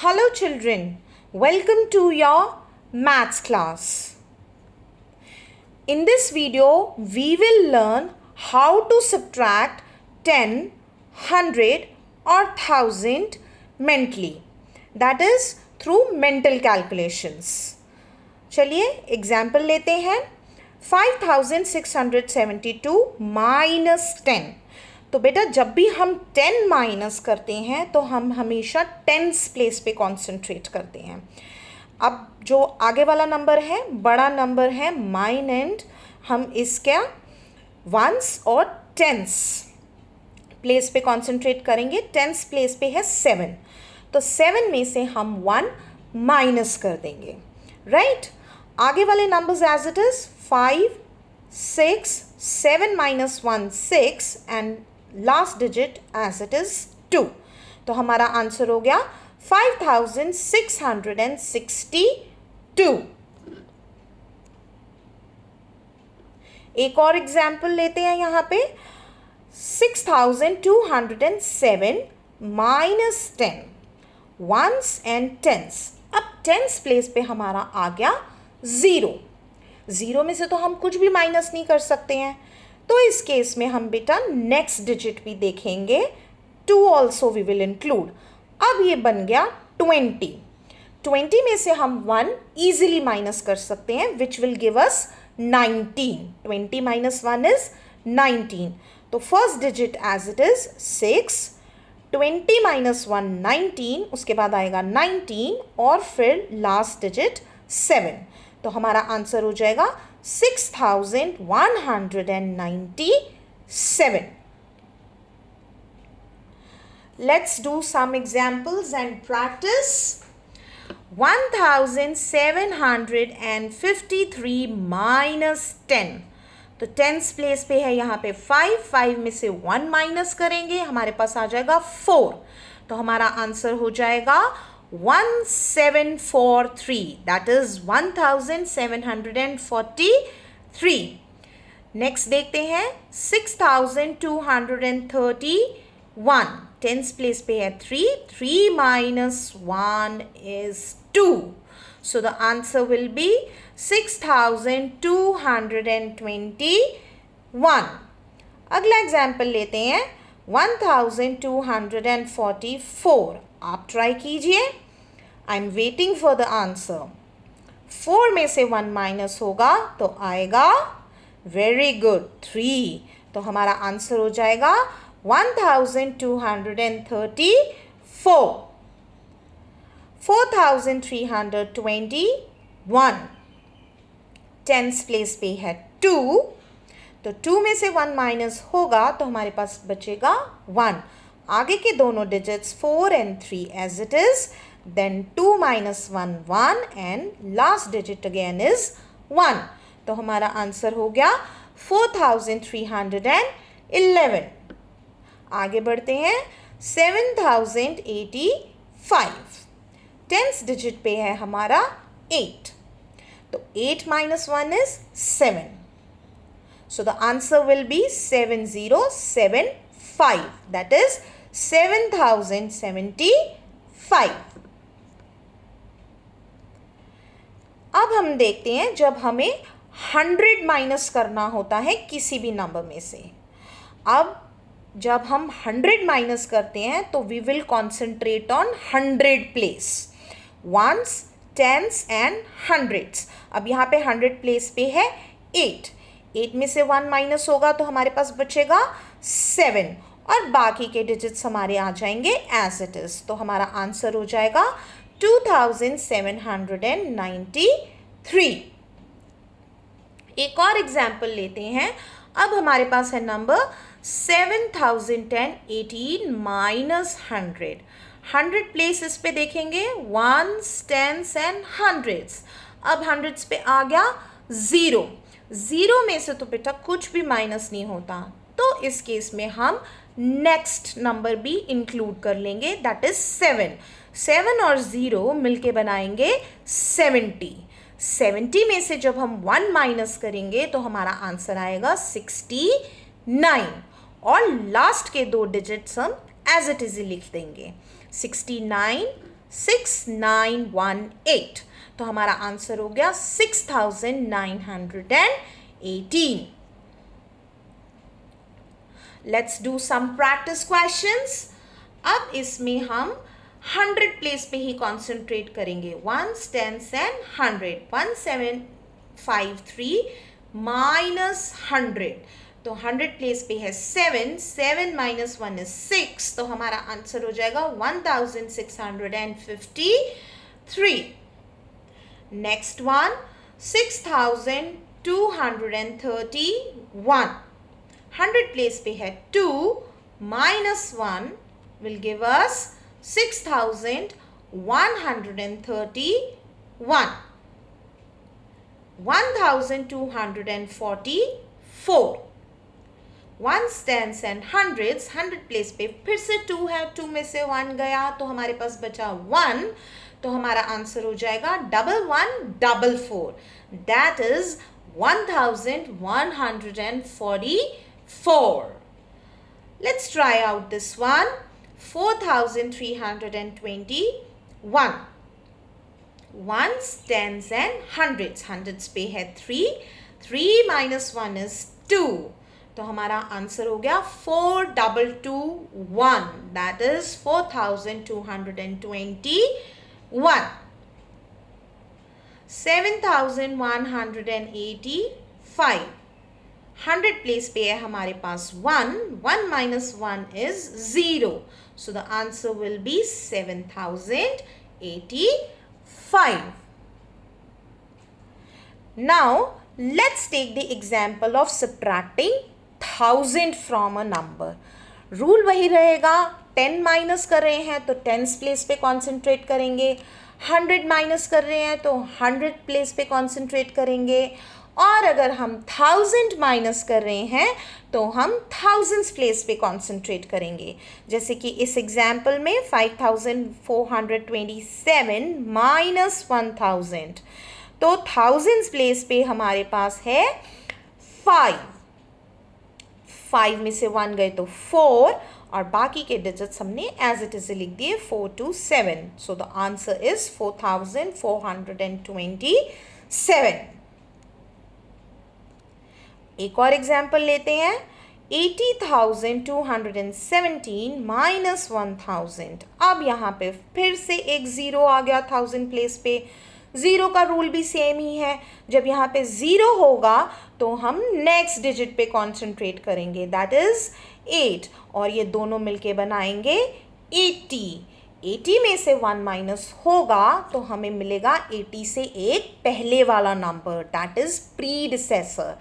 Hello children, welcome to your maths class. In this video, we will learn how to subtract 10, 100 or 1000 mentally. That is through mental calculations. चलिए example लेते हैं. 5672 minus 10. तो बेटा जब भी हम 10 minus करते हैं तो हम हमेशा टेंस प्लेस पे कॉन्सेंट्रेट करते हैं. अब जो आगे वाला नंबर है बड़ा नंबर है माइन एंड हम इसका वंस और टेंस प्लेस पे कॉन्सेंट्रेट करेंगे. टेंस प्लेस पे है 7, तो 7 में से हम 1 माइनस कर देंगे. राइट आगे वाले numbers as it is 5, 6, 7 minus 1 6 and last digit as it is 2. तो हमारा आंसर हो गया 5662. एक और एग्जाम्पल लेते हैं यहाँ पे. 6207 माइनस 10 वंस एंड टेंस. अब टेंस प्लेस पे हमारा आ गया 0. 0 में से तो हम कुछ भी माइनस नहीं कर सकते हैं, तो इस केस में हम बेटा नेक्स्ट डिजिट भी देखेंगे. 2 ऑल्सो वी विल इंक्लूड. अब ये बन गया 20. 20 में से हम 1 ईजिली माइनस कर सकते हैं which will give us 19. 20 minus 1 is 19. तो first digit as it is 6. 20 minus 1 19, उसके बाद आएगा 19 और फिर लास्ट डिजिट 7. तो हमारा आंसर हो जाएगा 6197. Let's do some examples and practice. 1753 minus 10. तो टेंस प्लेस पे है यहाँ पे 5 में से 1 माइनस करेंगे, हमारे पास आ जाएगा 4. तो हमारा आंसर हो जाएगा 1743. That is 1743. नेक्स्ट देखते हैं 6231. टेंस प्लेस पे है 3 minus 1 is 2. So the answer will be 6221. अगला एग्जाम्पल लेते हैं 1244. आप ट्राई कीजिए. I am waiting for the answer. 4 में से 1 माइनस होगा तो आएगा वेरी गुड 3. तो हमारा आंसर हो जाएगा 1234. 4321. टेंस प्लेस पे है 2, तो 2 में से 1 माइनस होगा तो हमारे पास बचेगा 1. आगे के दोनों digits 4 and 3 as it is. Then 2 minus 1 1 and last digit again is 1. तो हमारा आंसर हो गया 4311. आगे बढ़ते हैं 7085. टेंस डिजिट पे है हमारा 8. तो 8 minus 1 is 7. So the answer will be 7075. That is 7075. अब हम देखते हैं जब हमें 100 माइनस करना होता है किसी भी नंबर में से. अब जब हम 100 माइनस करते हैं तो we will concentrate on 100 place. Ones, tens and hundreds. अब यहाँ पे 100 प्लेस पे है 8. 8 में से 1 माइनस होगा तो हमारे पास बचेगा 7 और बाकी के डिजिट्स हमारे आ जाएंगे एज इट इज. तो हमारा आंसर हो जाएगा 2793. एक और एग्जाम्पल लेते हैं. अब हमारे पास है नंबर 7018 माइनस 100. 100 प्लेसेस पे देखेंगे वंस, टेंस एंड हंड्रेड्स. अब हंड्रेड्स पे आ गया 0. 0 में से तो बेटा कुछ भी माइनस नहीं होता, तो इस केस में हम नेक्स्ट नंबर भी इंक्लूड कर लेंगे. That is 7. 7 और 0 मिलके बनाएंगे 70. 70 में से जब हम 1 माइनस करेंगे तो हमारा आंसर आएगा 69 और लास्ट के 2 डिजिट्स हम एज इट इज लिख देंगे. 69 6918। तो हमारा आंसर हो गया 6918। Let's do some practice questions. अब इसमें हम 100 प्लेस पे ही कॉन्सेंट्रेट करेंगे। 1s, 10s and 100। 1753 माइनस 100, तो 100 प्लेस पे है 7, 7 माइनस 1 इज 6, तो हमारा आंसर हो जाएगा 1653। Next one 6231। 100 प्लेस पे है 2 minus 1 will give us 6131। 1244। 1s, 10s and 100s। 100 place पे फिर से 2 है, 2 में से 1 गया तो हमारे पास बचा 1, तो हमारा आंसर हो जाएगा 1144। That is 1144। Let's try out this one. 4321। 1s, 10s and 100s। 100s पे है 3, 3 minus 1 is 2, तो हमारा आंसर हो गया 4221। That is 4221। 7185। 100 प्लेस पे है हमारे पास 1, 1 minus 1 is 0, so the answer will be 7085. Now let's take the example of subtracting 1000 from a number. Rule वही रहेगा, 10 माइनस कर रहे हैं तो 10s प्लेस पे कॉन्सेंट्रेट करेंगे, 100 माइनस कर रहे हैं तो 100 प्लेस पे कॉन्सेंट्रेट करेंगे, और अगर हम 1000 माइनस कर रहे हैं तो हम thousands प्लेस पे कॉन्सेंट्रेट करेंगे। जैसे कि इस एग्जाम्पल में 5427 माइनस 1000, तो thousands प्लेस पे हमारे पास है 5, 5 में से 1 गए तो 4, और बाकी के डिजिट्स हमने एज इट इज लिख दिए 4 to 7, so the answer is 4427। एक और एग्जाम्पल लेते हैं। 80,217 माइनस 1000। अब यहाँ पे फिर से एक ज़ीरो आ गया 1000 प्लेस पे। ज़ीरो का रूल भी सेम ही है, जब यहाँ पे ज़ीरो होगा तो हम नेक्स्ट डिजिट पे कॉन्सेंट्रेट करेंगे, दैट इज़ 8, और ये दोनों मिलके बनाएंगे 80। 80 में से 1 माइनस होगा तो हमें मिलेगा 80 से एक पहले वाला number, that is predecessor,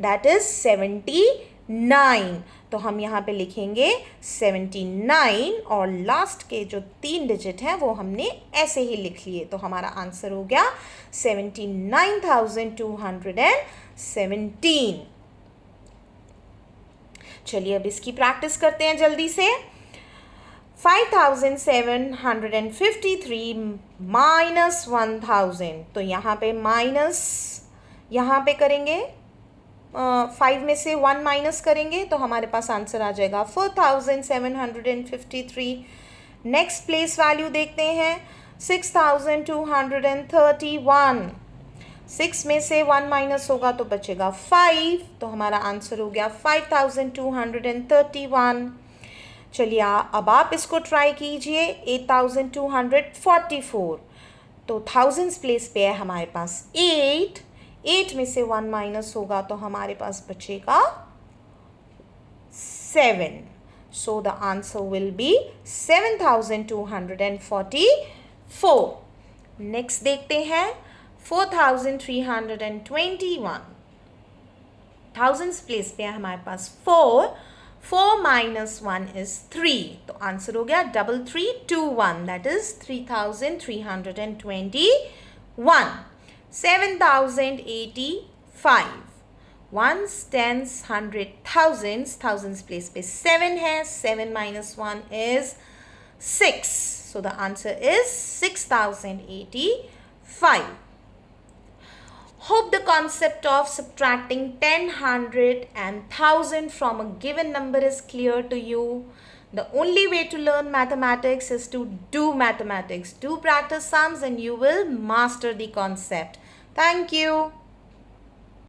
that is 79, तो हम यहाँ पे लिखेंगे 79, और लास्ट के जो 3 डिजिट हैं वो हमने ऐसे ही लिख लिए, तो हमारा आंसर हो गया 79,217। चलिए अब इसकी प्रैक्टिस करते हैं जल्दी से। 5753 माइनस 1000, तो यहाँ पे माइनस, यहाँ पे करेंगे 5 में से 1 माइनस करेंगे तो हमारे पास आंसर आ जाएगा 4753। नेक्स्ट प्लेस वैल्यू देखते हैं 6231। 6 में से 1 माइनस होगा तो बचेगा 5, तो हमारा आंसर हो गया 5231। चलिए अब आप इसको ट्राई कीजिए। 8244, तो थाउजेंड्स प्लेस पे है हमारे पास 8, 8 में से 1 माइनस होगा तो हमारे पास बचेगा 7, so the answer will be 7244। Next देखते हैं 4321। थाउजेंड्स प्लेस पे है हमारे पास 4, 4 माइनस 1 इज 3, तो आंसर हो गया 3321, that is 3321। 7085। 1s, 10s, 100, thousands, thousands place पे 7 है, 7 minus 1 is 6, so the answer is 6085. Hope the concept of subtracting 10, 100 and 1000 from a given number is clear to you. The only way to learn mathematics is to do mathematics. Do practice sums and you will master the concept. Thank you.